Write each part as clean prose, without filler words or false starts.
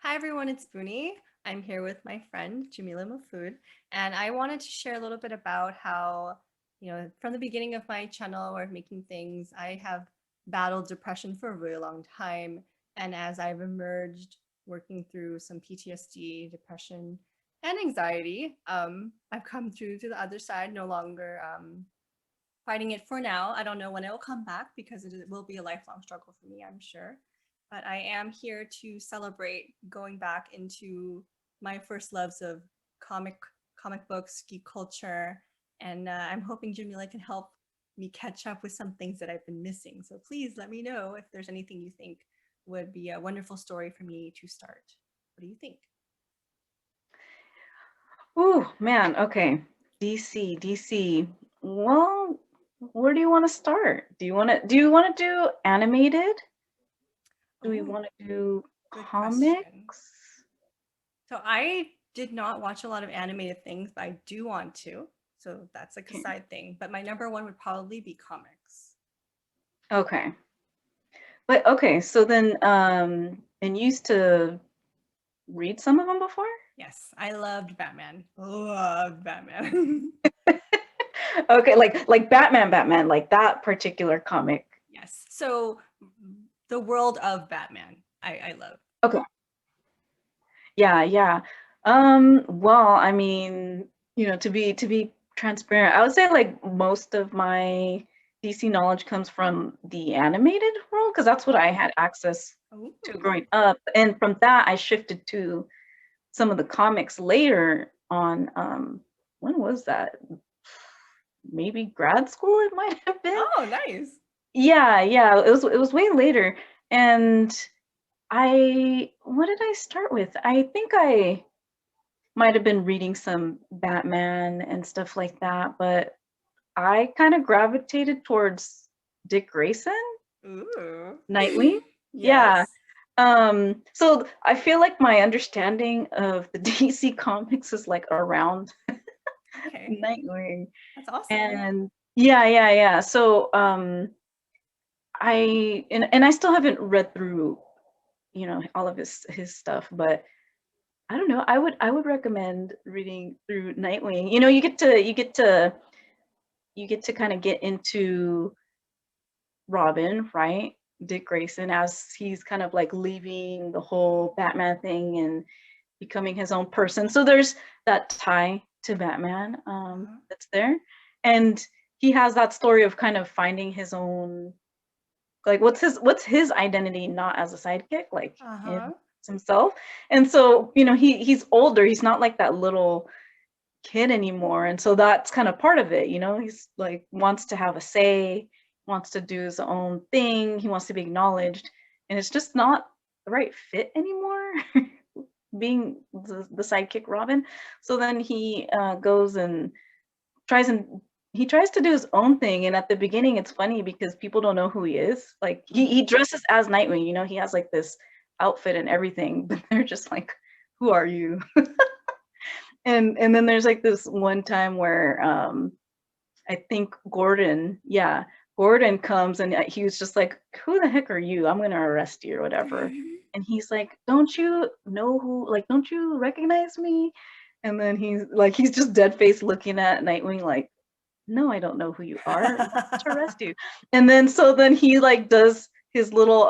Hi everyone, it's Boonie. I'm here with my friend Jamila Mahfudh, and I wanted to share a little bit about how, from the beginning of my channel or making things, I have battled depression for a really long time. And as I've emerged working through some PTSD, depression, and anxiety, I've come through to the other side, no longer fighting it for now. I don't know when it will come back because it will be a lifelong struggle for me, I'm sure. But I am here to celebrate going back into my first loves of comic comic books, geek culture, and I'm hoping Jamila can help me catch up with some things that I've been missing. So please let me know if there's anything you think would be a wonderful story for me to start. What do you think? Oh man, okay. DC. Well, where do you want to start? Do you want to do animated? Do we Oh, want to do good question. comics? So I did not watch a lot of animated things, but I do want to. So that's like a Okay. side thing. But my number one would probably be comics. Okay. But okay, so then and you used to read some of them before? Yes, I loved Batman. Loved Batman. Okay, like Batman, like that particular comic. Yes. So the world of Batman, I love. Okay. Yeah. Well, I mean, to be transparent, I would say like most of my DC knowledge comes from the animated world because that's what I had access to Ooh. growing up. And from that, I shifted to some of the comics later on. When was that? Maybe grad school it might have been. Oh, nice. Yeah, it was way later. And what did I start with? I think I might have been reading some Batman and stuff like that, but I kind of gravitated towards Dick Grayson, Ooh. Nightwing. Yeah. Yes. So I feel like my understanding of the DC comics is like around Okay. Nightwing. That's awesome. And yeah. So and I still haven't read through, all of his stuff, but I don't know. I would recommend reading through Nightwing. You get to kind of get into Robin, right? Dick Grayson as he's kind of like leaving the whole Batman thing and becoming his own person. So there's that tie to Batman Uh-huh. that's there, and he has that story of kind of finding his own, like what's his identity, not as a sidekick, like him Uh-huh. himself. And so he's older. He's not like that little kid anymore, and so that's kind of part of it. He's like wants to have a say, wants to do his own thing, he wants to be acknowledged, and it's just not the right fit anymore being the sidekick Robin. So then he goes and tries and he tries to do his own thing. And at the beginning it's funny because people don't know who he is. Like he Mm-hmm. dresses as Nightwing, he has like this outfit and everything, but they're just like, who are you? And then there's like this one time where I think Gordon comes, and he was just like, "Who the heck are you? I'm gonna arrest you or whatever." And he's like, "Don't you know who? Like, don't you recognize me?" And then he's just dead face looking at Nightwing like, "No, I don't know who you are. I'm not to arrest you." And then so then he like does his little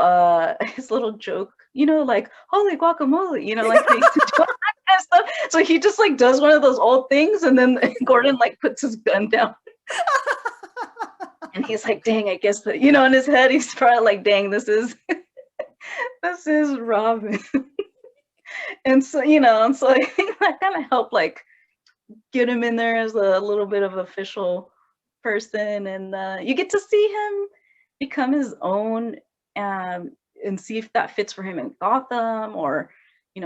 his little joke, like holy guacamole, like he used to do that kind of stuff. So he just like does one of those old things, and then Gordon like puts his gun down, and he's like, "Dang, I guess that," in his head he's probably like, "Dang, this is Robin." And so I think that kind of helped like get him in there as a little bit of official person, and you get to see him become his own, and see if that fits for him in Gotham, or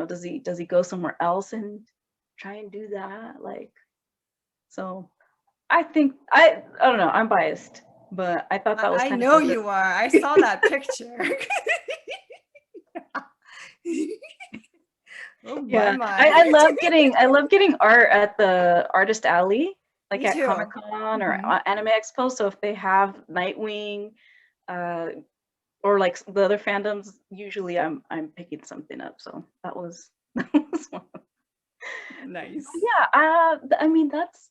does he go somewhere else and try and do that, like. So I think I don't know, I'm biased, but I thought that was I kind of know a you are. I saw that picture. Oh Yeah, my. I love getting art at the artist alley, like Me at too. Comic-Con or Hmm. Anime Expo. So if they have Nightwing, uh, or like the other fandoms, usually I'm picking something up. So that was that was one. Nice. Yeah, I mean that's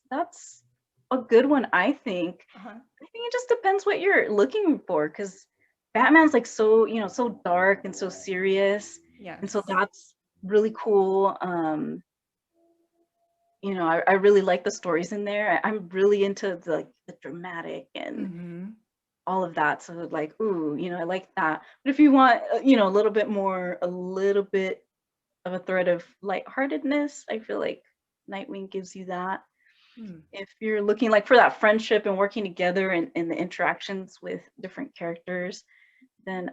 a good one, I think. Uh-huh. I think it just depends what you're looking for, because Batman's like so, so dark and so serious. And so Yes. that's really cool. I really like the stories in there. I'm really into the dramatic and Mm-hmm. all of that. So like, ooh, I like that. But if you want, a little bit of a thread of lightheartedness, I feel like Nightwing gives you that. Mm. If you're looking like for that friendship and working together and the interactions with different characters, then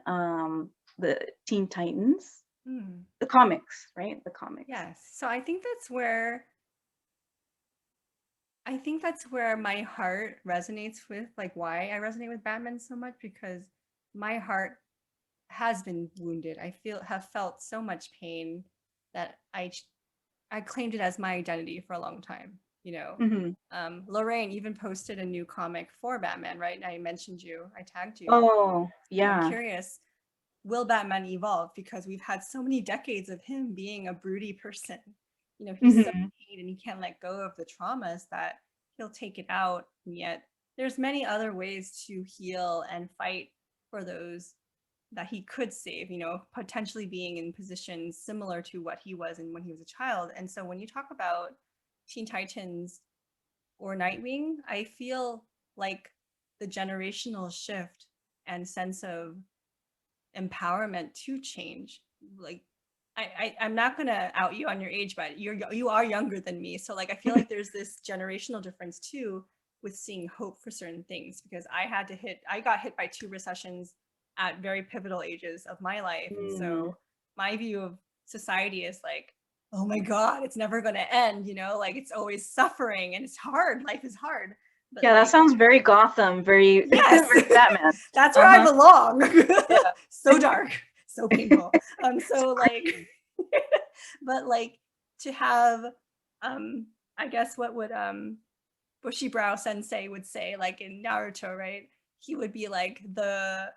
the Teen Titans, Mm. the comics, right? The comics. Yes. So I think that's where my heart resonates with like why I resonate with Batman so much, because my heart has been wounded. Have felt so much pain that I claimed it as my identity for a long time, you know. Hmm. Lorraine even posted a new comic for Batman, right? And I mentioned you, I tagged you. Oh, And I'm yeah. curious, will Batman evolve? Because we've had so many decades of him being a broody person. You know, he's so Hmm. pain and he can't let go of the traumas that he'll take it out. And yet there's many other ways to heal and fight for those that he could save, you know, potentially being in positions similar to what he was in when he was a child. And so when you talk about Teen Titans or Nightwing, I feel like the generational shift and sense of empowerment to change, like I'm not gonna out you on your age, but you are younger than me, so like I feel like there's this generational difference too with seeing hope for certain things, because I got hit by two recessions at very pivotal ages of my life, and Mm. so my view of society is like, oh my god, it's never gonna end, you know, like it's always suffering and it's hard, life is hard, but Yeah, that like, sounds very Gotham, very yes, very Batman. that's where I Uh-huh. belong. Yeah. So dark, so painful. So like, Scream. but like to have, I guess what would Bushy Brow Sensei would say, like in Naruto, right? He would be like the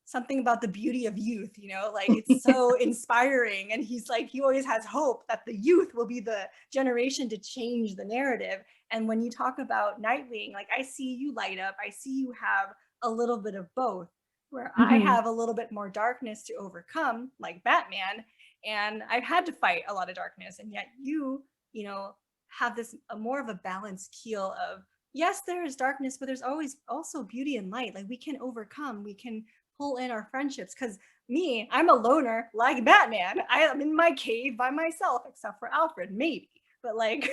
something about the beauty of youth, you know, like it's so inspiring, and he's like he always has hope that the youth will be the generation to change the narrative. And when you talk about Nightwing, like I see you light up, I see you have a little bit of both, where I Hmm. have a little bit more darkness to overcome, like Batman, and I've had to fight a lot of darkness, and yet you know, have this a more of a balanced keel of, yes, there is darkness, but there's always also beauty and light. Like we can overcome, we can pull in our friendships. Because me, I'm a loner like Batman. I am in my cave by myself, except for Alfred, maybe. But like,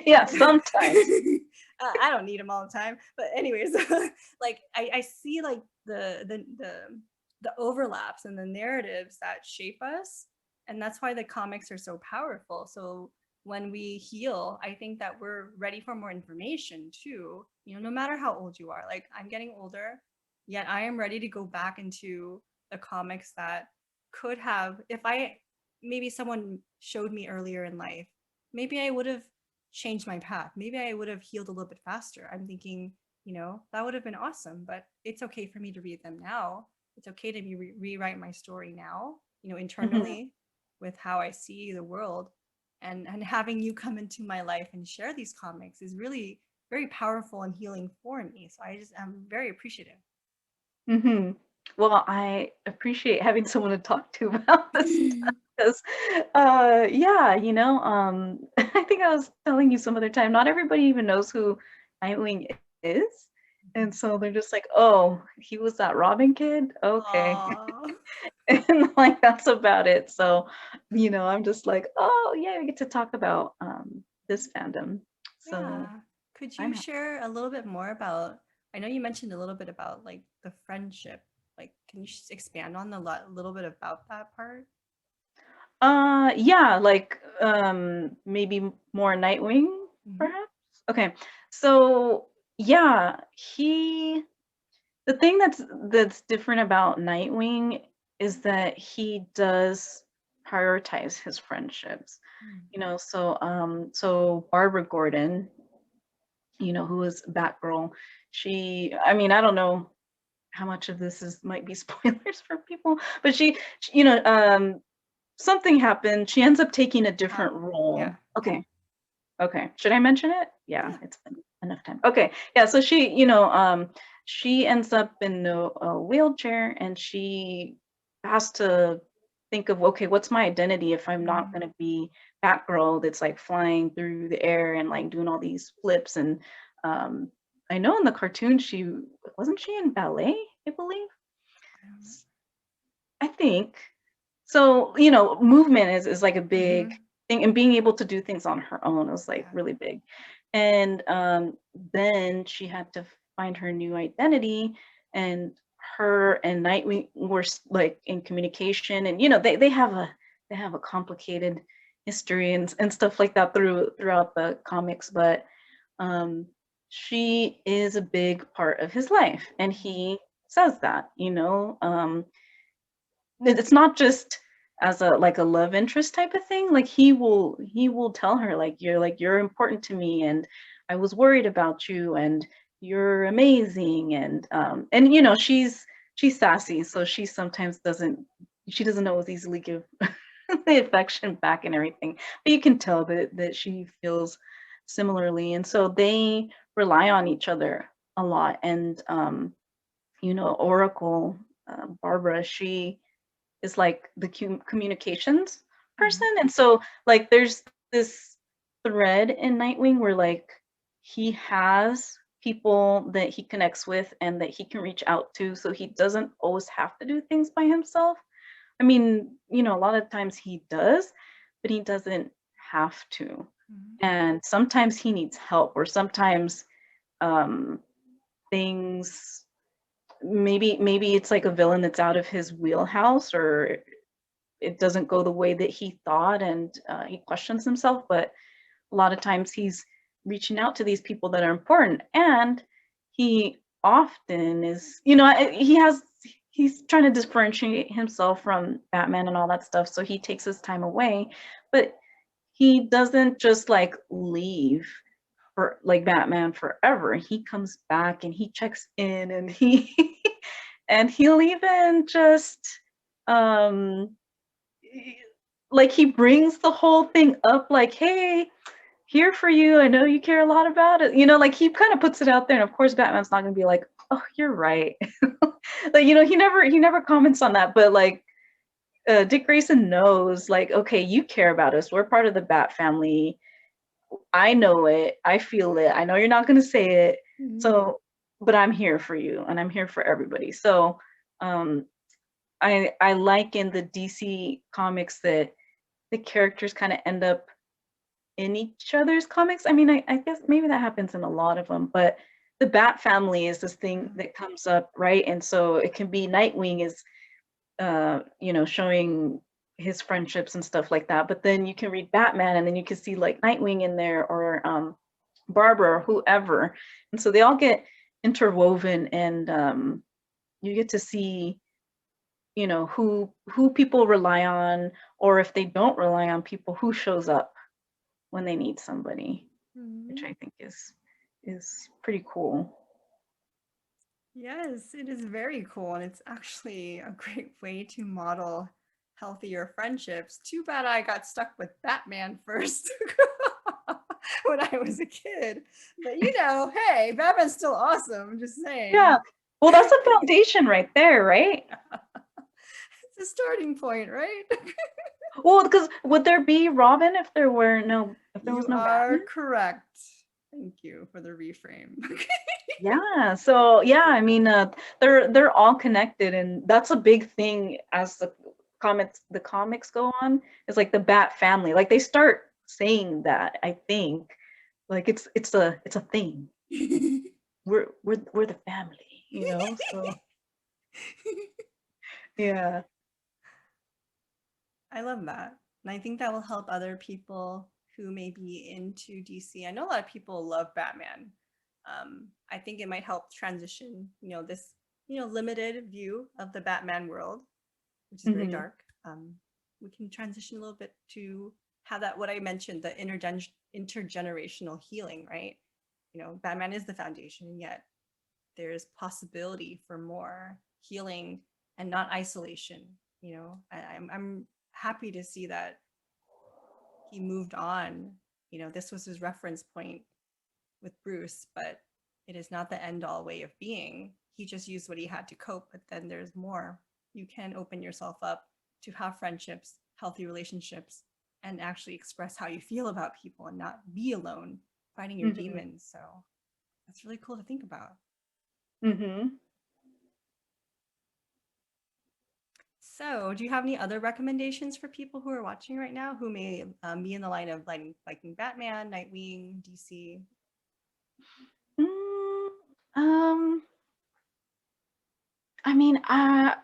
Yeah, sometimes. I don't need him all the time. But anyways, like I see like the overlaps and the narratives that shape us, and that's why the comics are so powerful. So when we heal, I think that we're ready for more information too. You know, no matter how old you are. Like I'm getting older, yet I am ready to go back into the comics that could have, if I maybe someone showed me earlier in life, maybe I would have changed my path. Maybe I would have healed a little bit faster. I'm thinking, you know, that would have been awesome, but it's okay for me to read them now. It's okay to rewrite my story now, you know, Hmm. internally with how I see the world. And having you come into my life and share these comics is really very powerful and healing for me. So I'm very appreciative. Hmm. Well, I appreciate having someone to talk to about this stuff, because, yeah, I think I was telling you some other time, not everybody even knows who Nightwing is. And so they're just like, oh, he was that Robin kid? Okay. Aww. And like, that's about it. So, I'm just like, oh, yeah, we get to talk about this fandom. So Yeah. Could I'm you share a little bit more about, I know you mentioned a little bit about like the friendship. Like, can you expand on a little bit about that part? Yeah, like maybe more Nightwing, Hmm. perhaps. Okay, so yeah, the thing that's different about Nightwing is that he does prioritize his friendships. So Barbara Gordon, who is Batgirl, I mean, I don't know how much of this is might be spoilers for people, but something happened. She ends up taking a different Yeah. role. Okay. Okay. Should I mention it? Yeah, Yeah. it's been enough time. Okay. Yeah. So she ends up in a wheelchair, and she has to think of, okay, what's my identity if I'm not Mhm. going to be Batgirl that's like flying through the air and like doing all these flips. And um, I know in the cartoon, wasn't she in ballet, I believe? I don't know. I think. So, movement is like a big Mhm. thing, and being able to do things on her own is like Yeah. really big. And then she had to find her new identity, and her and Nightwing were like in communication, and they have a complicated history and stuff like that throughout the comics, but um she is a big part of his life, and Mhm. he says that. It's not just as a love interest type of thing. Like he will tell her, like you're important to me, and I was worried about you, and you're amazing. And she's sassy, so she doesn't always easily give the affection back and everything, but you can tell that she feels similarly, and so they rely on each other a lot. And Oracle, Barbara, she is like the communications person. Mhm. And so like there's this thread in Nightwing where like he has people that he connects with and that he can reach out to, so he doesn't always have to do things by himself. I mean, a lot of times he does, but he doesn't have to. Mhm. And sometimes he needs help, or sometimes um things, maybe it's like a villain that's out of his wheelhouse, or it doesn't go the way that he thought, and he questions himself. But a lot of times he's reaching out to these people that are important, and he often is, he's trying to differentiate himself from Batman and all that stuff, so he takes his time away. But he doesn't just like leave for like Batman forever. He comes back and he checks in, and he and he'll even just um like he brings the whole thing up, like, hey, here for you, I know you care a lot about it, like he kind of puts it out there. And of course Batman's not going to be like, oh, you're right. Like, he never comments on that. But like, Dick Grayson knows, like, okay, you care about us, we're part of the Bat family, I know it, I feel it, I know you're not going to say it, Mhm. so, but I'm here for you, and I'm here for everybody. So um I like in the DC comics that the characters kind of end up in each other's comics. I mean, I guess maybe that happens in a lot of them, but the Bat family is this thing Mhm. that comes up, right? And so it can be Nightwing is, showing his friendships and stuff like that. But then you can read Batman, and then you can see like Nightwing in there, or Barbara, or whoever. And so they all get interwoven, and you get to see, who people rely on, or if they don't rely on people, who shows up when they need somebody, which Mhm. I think is pretty cool. Yes, it is very cool, and it's actually a great way to model healthier friendships. Too bad I got stuck with Batman first when I was a kid. But hey, Batman's still awesome. I'm just Yeah. saying. Well, that's a foundation right there, right? It's a starting point, right? Well, because would there be Robin if there was You no are Batman? correct. Thank you for the reframe. Yeah. So yeah, I mean, they're all connected, and that's a big thing as the comics go on. Is like the Bat family. Like they start saying that, I think, like it's a thing. We're the family. So yeah. I love that. And I think that will help other people who may be into DC. I know a lot of people love Batman. I think it might help transition, this, limited view of the Batman world, which is very Hmm. dark. We can transition a little bit to have that, what I mentioned, the intergenerational healing, right? Batman is the foundation, and yet there's possibility for more healing and not isolation. I'm happy to see that he moved on. This was his reference point with Bruce, but it is not the end all way of being. He just used what he had to cope, but then there's more. You can open yourself up to have friendships, healthy relationships, and actually express how you feel about people and not be alone fighting your Mm-hmm. demons. So that's really cool to think about. Mm-hmm. So, do you have any other recommendations for people who are watching right now who may be in the line of liking Batman, Nightwing, DC? Mm, um, I mean, I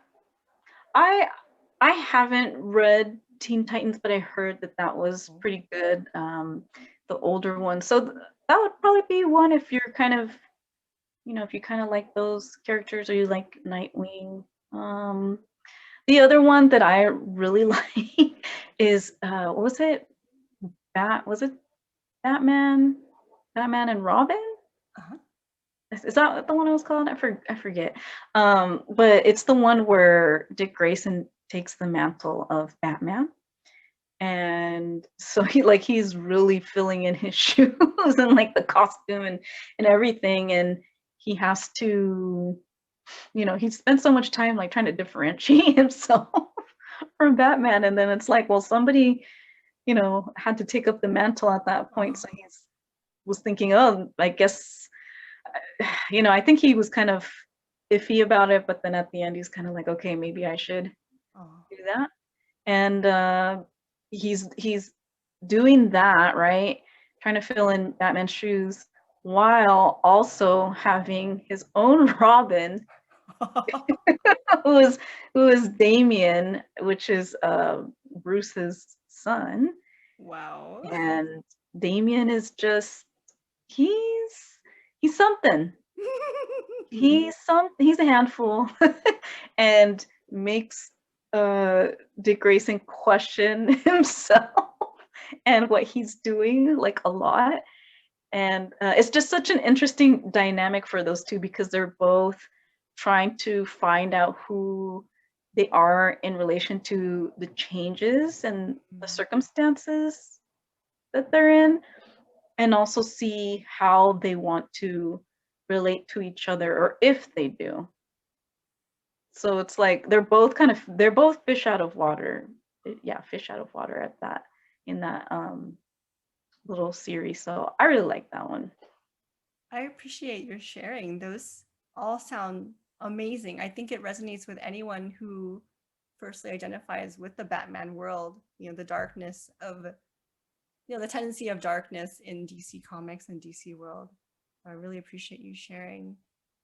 I haven't read Teen Titans, but I heard that that was pretty good. The older one, so that would probably be one if you're kind of, if you kind of like those characters or you like Nightwing. The other one that I really like is what was it? Was it Batman? Batman and Robin? Uh-huh. Is that the one I was called? I forget. But it's the one where Dick Grayson takes the mantle of Batman. And so he's really filling in his shoes and like the costume and everything. And he has to, he spends so much time like trying to differentiate himself from Batman. And then it's like, well, somebody, had to take up the mantle at that point. So he was thinking, oh, I guess, I think he was kind of iffy about it, but then at the end he's kind of like, okay, maybe I should Oh. do that. And he's doing that, right? Trying to fill in Batman's shoes while also having his own Robin, who is Damien, which is Bruce's son. Wow. And Damien is just he's something. He's a handful and makes Dick Grayson question himself and what he's doing like a lot. And it's just such an interesting dynamic for those two because they're both trying to find out who they are in relation to the changes and the circumstances that they're in, and also see how they want to relate to each other or if they do. So it's like they're both fish out of water. Yeah, fish out of water at that in that little series. So I really like that one. I appreciate your sharing. Those all sound amazing. I think it resonates with anyone who firstly identifies with the Batman world, the darkness of, the tendency of darkness in DC Comics and DC world. I really appreciate you sharing.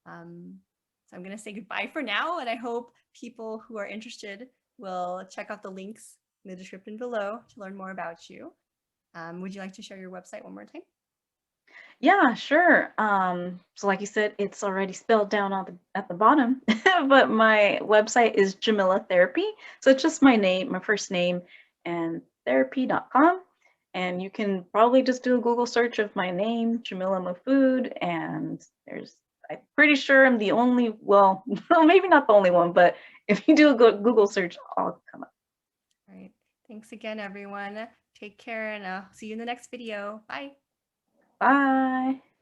So I'm going to say goodbye for now, and I hope people who are interested will check out the links in the description below to learn more about you. Would you like to share your website one more time? Yeah, sure. So like you said, it's already spelled down at the bottom, but my website is Jamila Therapy. So it's just my name, my first name, and therapy.com. And you can probably just do a Google search of my name, Jamila Mahfudh, and I'm pretty sure I'm the only, well, maybe not the only one, but if you do a Google search, I'll come up. All right. Thanks again, everyone. Take care, and I'll see you in the next video. Bye. Bye.